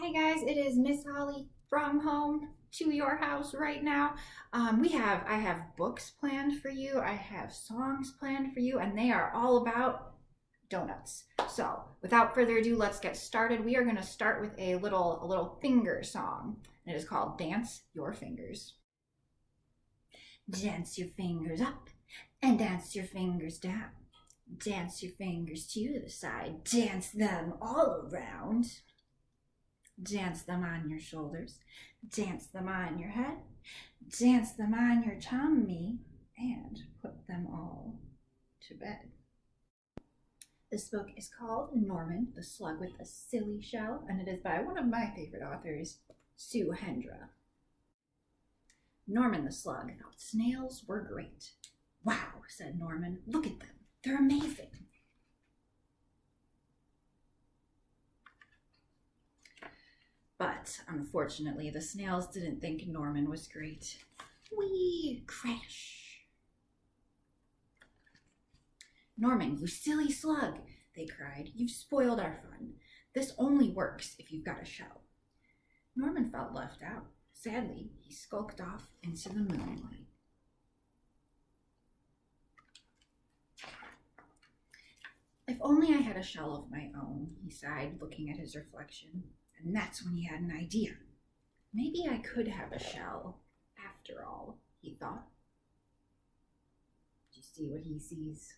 Hi guys, it is Miss Holly from home to your house right now. I have books planned for you. I have songs planned for you, and they are all about donuts. So without further ado, let's get started. We are going to start with a little finger song. It is called Dance Your Fingers. Dance your fingers up and dance your fingers down. Dance your fingers to the side. Dance them all around. Dance them on your shoulders, dance them on your head, dance them on your tummy, and put them all to bed. This book is called Norman, the Slug with a Silly Shell, and it is by one of my favorite authors, Sue Hendra. Norman the Slug thought snails were great. Wow, said Norman, look at them. They're amazing. But unfortunately, the snails didn't think Norman was great. Whee! Crash! Norman, you silly slug, they cried. You've spoiled our fun. This only works if you've got a shell. Norman felt left out. Sadly, he skulked off into the moonlight. If only I had a shell of my own, he sighed, looking at his reflection. And that's when he had an idea. Maybe I could have a shell, after all, he thought. Do you see what he sees?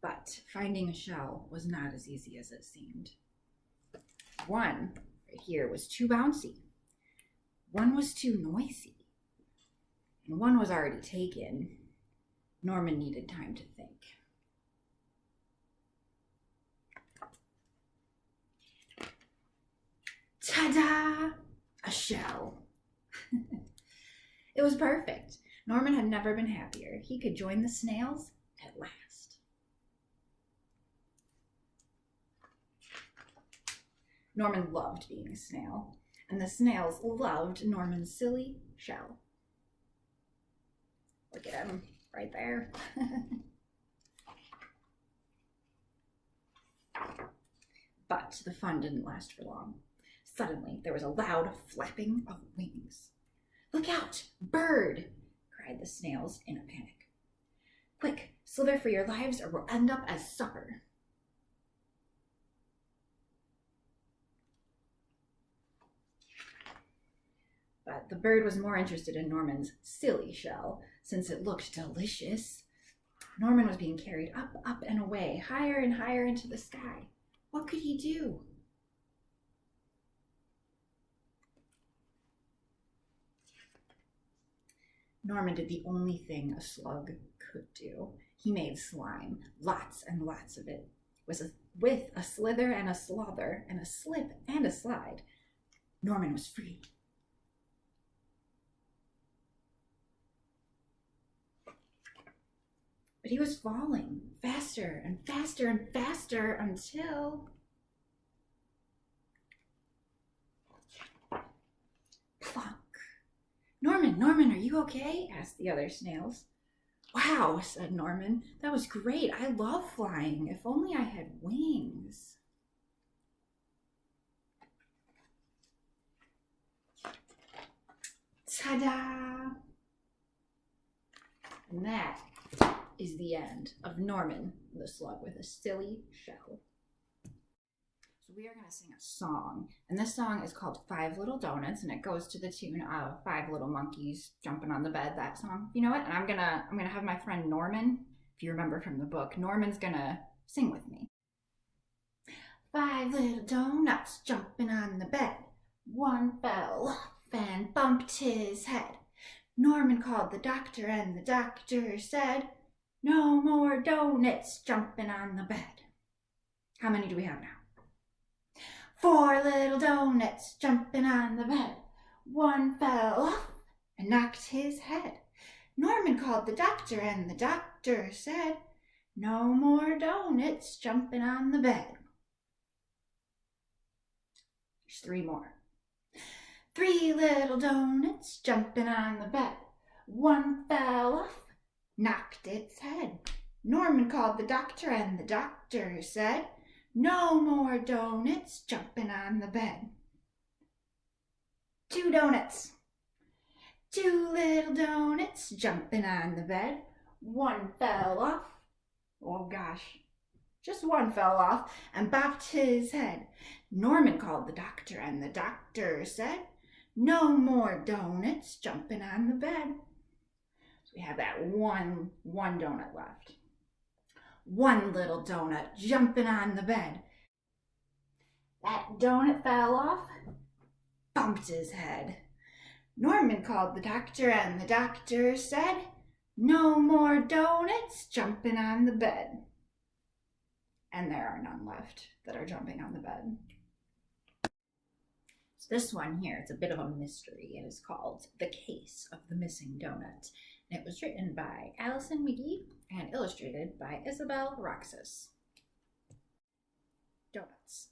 But finding a shell was not as easy as it seemed. One, right here, was too bouncy. One was too noisy. And one was already taken. Norman needed time to think. Ta-da! A shell. It was perfect. Norman had never been happier. He could join the snails at last. Norman loved being a snail, and the snails loved Norman's silly shell. Look at him right there. But the fun didn't last for long. Suddenly, there was a loud flapping of wings. Look out! Bird! Cried the snails in a panic. Quick, slither for your lives or we'll end up as supper. But the bird was more interested in Norman's silly shell, since it looked delicious. Norman was being carried up, and away, higher and higher into the sky. What could he do? Norman did the only thing a slug could do. He made slime, lots and lots of it, with a slither and a slother and a slip and a slide. Norman was free. But he was falling faster and faster and faster until... plunk. Norman, are you okay? Asked the other snails. Wow, said Norman. That was great. I love flying. If only I had wings. Ta-da! And that is the end of Norman the Slug with a Silly Shell. So we are going to sing a song, and this song is called Five Little Donuts, and it goes to the tune of Five Little Monkeys Jumping on the Bed, that song. You know what? And I'm gonna have my friend Norman, if you remember from the book, Norman's gonna sing with me. Five little donuts jumping on the bed. One fell off and bumped his head. Norman called the doctor, and the doctor said, no more donuts jumping on the bed. How many do we have now? 4 little donuts jumping on the bed. One fell off and knocked his head. Norman called the doctor, and the doctor said, no more donuts jumping on the bed. There's 3 more. 3 little donuts jumping on the bed. One fell off, knocked its head. Norman called the doctor, and the doctor said, No more donuts jumping on the bed. 2 donuts. 2 little donuts jumping on the bed. 1 fell off. Oh gosh. Just 1 fell off and bopped his head. Norman called the doctor, and the doctor said, no more donuts jumping on the bed. So we have that one donut left. 1 little donut jumping on the bed. That donut fell off, bumped his head. Norman called the doctor, and the doctor said, no more donuts jumping on the bed. And there are none left that are jumping on the bed. So this one here, it's a bit of a mystery. It is called The Case of the Missing Donut. And it was written by Allison McGee and illustrated by Isabel Roxas. Donuts.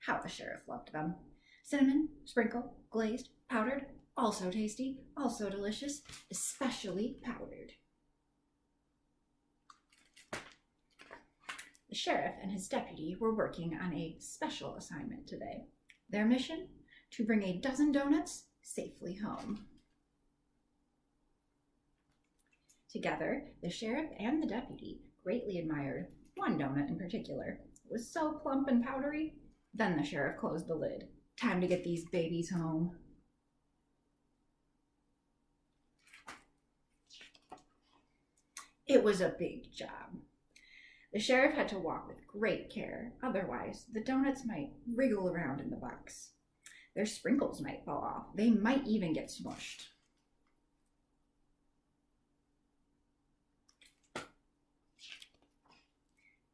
How the sheriff loved them. Cinnamon, sprinkle, glazed, powdered, also tasty, also delicious, especially powdered. The sheriff and his deputy were working on a special assignment today. Their mission? To bring a dozen donuts safely home. Together, the sheriff and the deputy greatly admired one donut in particular. It was so plump and powdery. Then the sheriff closed the lid. Time to get these babies home. It was a big job. The sheriff had to walk with great care, otherwise the donuts might wriggle around in the box. Their sprinkles might fall off. They might even get smushed.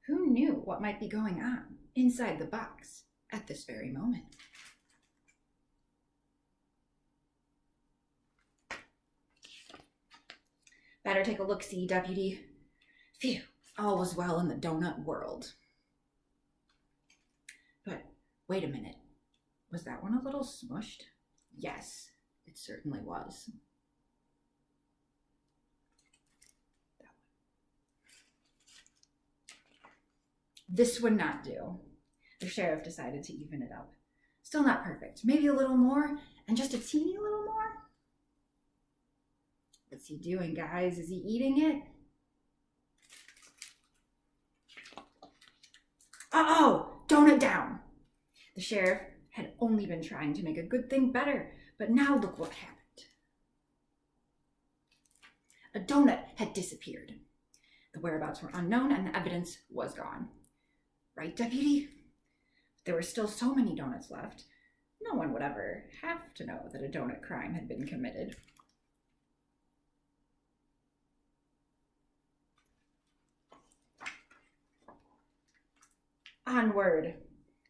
Who knew what might be going on inside the box at this very moment? Better take a look-see, deputy. Phew, all was well in the donut world. But wait a minute. Was that one a little smushed? Yes, it certainly was. This would not do. The sheriff decided to even it up. Still not perfect. Maybe a little more, and just a teeny little more. What's he doing, guys? Is he eating it? Uh-oh! Donut down! The sheriff had only been trying to make a good thing better, but now look what happened. A donut had disappeared. The whereabouts were unknown, and the evidence was gone. Right, deputy? There were still so many donuts left. No one would ever have to know that a donut crime had been committed. Onward,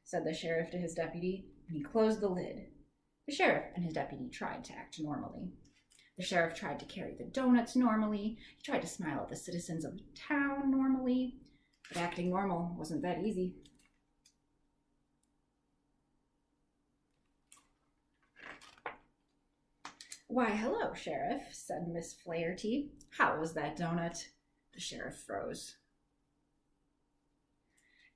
said the sheriff to his deputy, and he closed the lid. The sheriff and his deputy tried to act normally. The sheriff tried to carry the donuts normally. He tried to smile at the citizens of the town normally. But acting normal wasn't that easy. Why, hello, Sheriff, said Miss Flaherty. How was that donut? The sheriff froze.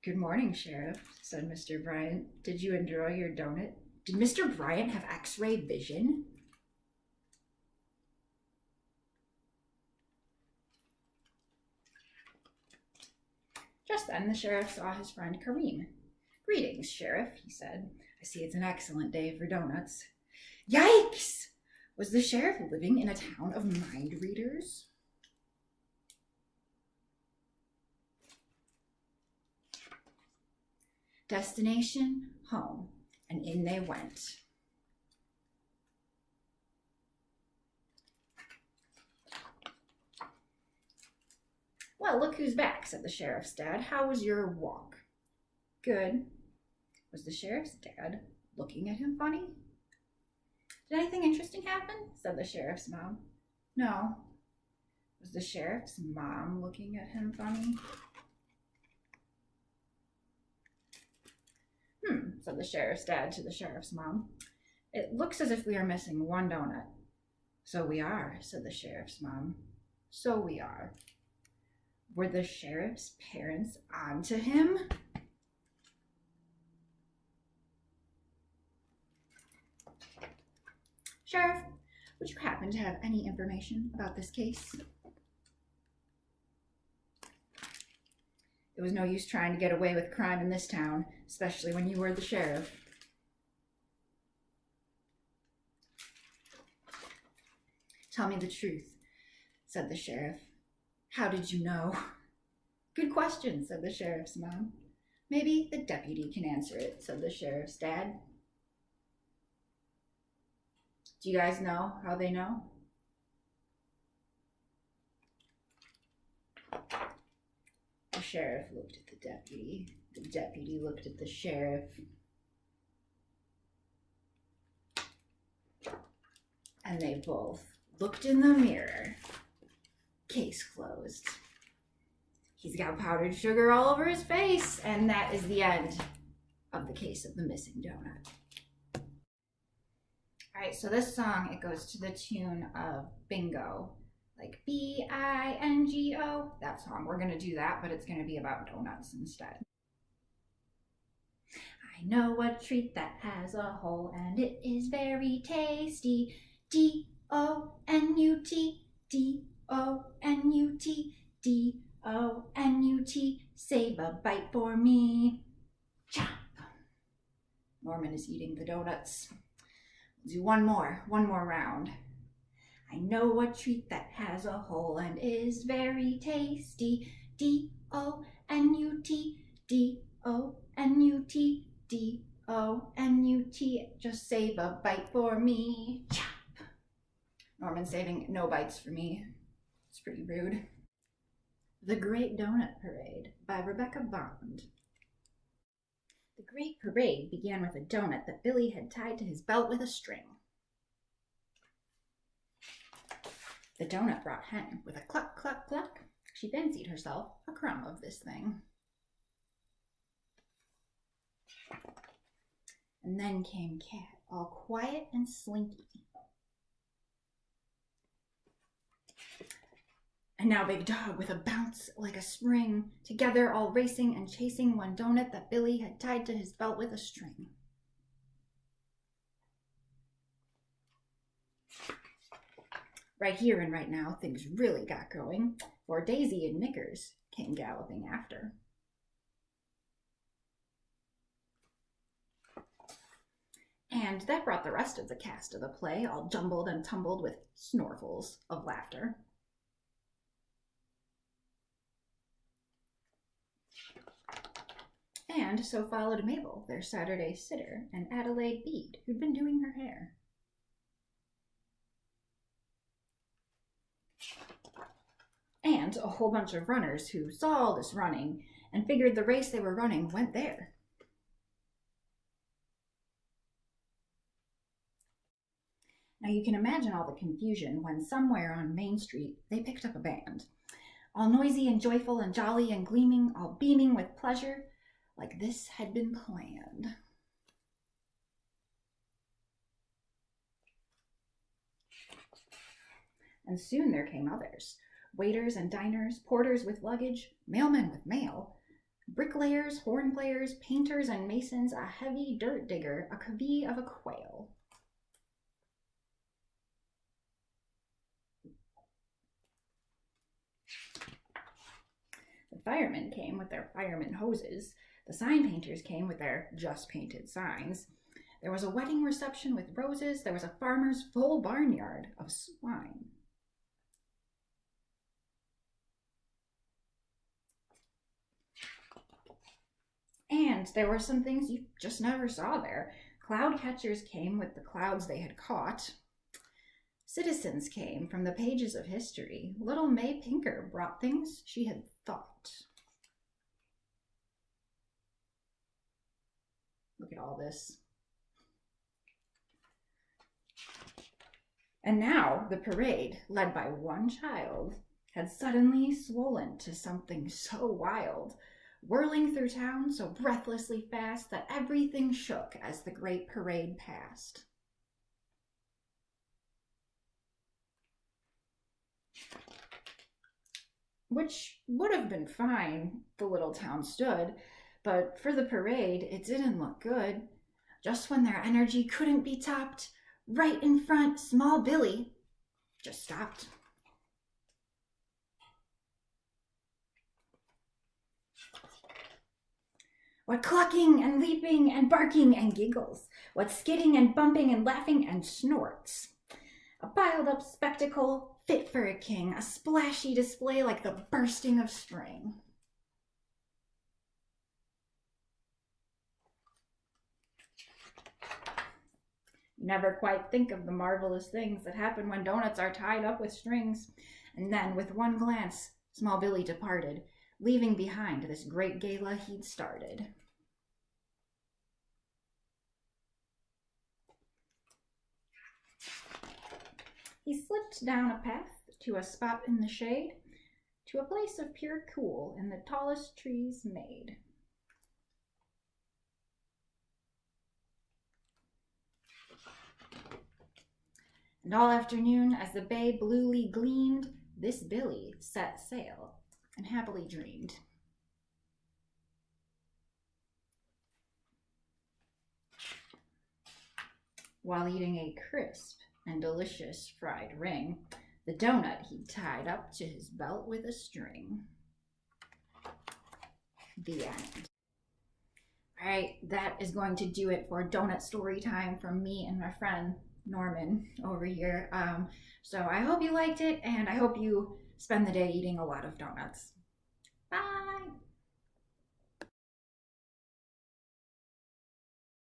Good morning, Sheriff, said Mr. Bryant. Did you enjoy your donut? Did Mr. Bryant have X-ray vision? Just then the sheriff saw his friend Kareem. Greetings, Sheriff, he said. I see it's an excellent day for donuts. Yikes! Was the sheriff living in a town of mind readers? Destination, home, and in they went. Well, look who's back, said the sheriff's dad. How was your walk? Good. Was the sheriff's dad looking at him funny? Did anything interesting happen? Said the sheriff's mom. No. Was the sheriff's mom looking at him funny? Said the sheriff's dad to the sheriff's mom. It looks as if we are missing one donut. So we are, said the sheriff's mom. So we are. Were the sheriff's parents on to him? Sheriff, would you happen to have any information about this case? It was no use trying to get away with crime in this town, especially when you were the sheriff. Tell me the truth, said the sheriff. How did you know? Good question, said the sheriff's mom. Maybe the deputy can answer it, said the sheriff's dad. Do you guys know how they know? The sheriff looked at the deputy looked at the sheriff, and they both looked in the mirror. Case closed. He's got powdered sugar all over his face, and that is the end of the case of the missing donut. All right, so this song, it goes to the tune of Bingo, like B-I-N-G-O, that song. We're gonna do that, but it's gonna be about donuts instead. I know a treat that has a hole, and it is very tasty. D-O-N-U-T, D-O-N-U-T, D-O-N-U-T, save a bite for me. Chomp. Norman is eating the donuts. We'll do one more round. I know a treat that has a hole and is very tasty. D-O-N-U-T, D-O-N-U-T, D-O-N-U-T, just save a bite for me. Chop. Norman's saving no bites for me. It's pretty rude. The Great Donut Parade by Rebecca Bond. The Great Parade began with a donut that Billy had tied to his belt with a string. The donut brought Hen with a cluck, cluck, cluck. She fancied herself a crumb of this thing. And then came Cat, all quiet and slinky. And now Big Dog with a bounce like a spring, together all racing and chasing one donut that Billy had tied to his belt with a string. Right here and right now, things really got going, for Daisy and Knickers came galloping after. And that brought the rest of the cast of the play all jumbled and tumbled with snorfles of laughter. And so followed Mabel, their Saturday sitter, and Adelaide Bede, who'd been doing her hair. And a whole bunch of runners who saw all this running and figured the race they were running went there. Now you can imagine all the confusion when somewhere on Main Street they picked up a band, all noisy and joyful and jolly and gleaming, all beaming with pleasure, like this had been planned. And soon there came others, waiters and diners, porters with luggage, mailmen with mail, bricklayers, horn players, painters and masons, a heavy dirt digger, a covey of a quail. The firemen came with their fireman hoses. The sign painters came with their just painted signs. There was a wedding reception with roses. There was a farmer's full barnyard of swine. And there were some things you just never saw there. Cloud catchers came with the clouds they had caught. Citizens came from the pages of history. Little May Pinker brought things she had thought. Look at all this. And now the parade, led by one child, had suddenly swollen to something so wild, whirling through town so breathlessly fast that everything shook as the great parade passed. Which would have been fine, the little town stood, but for the parade, it didn't look good. Just when their energy couldn't be topped, Right in front, small Billy just stopped. What clucking and leaping and barking and giggles. What skidding and bumping and laughing and snorts. A piled up spectacle fit for a king, a splashy display like the bursting of spring. You never quite think of the marvelous things that happen when donuts are tied up with strings. And then, with one glance, small Billy departed, leaving behind this great gala he'd started. He slipped down a path to a spot in the shade, to a place of pure cool in the tallest trees made. And all afternoon, as the bay bluely gleamed, this Billy set sail and happily dreamed. While eating a crisp and delicious fried ring, the donut he tied up to his belt with a string. The end. All right, that is going to do it for donut story time from me and my friend Norman over here. So I hope you liked it, and I hope you spend the day eating a lot of donuts. Bye!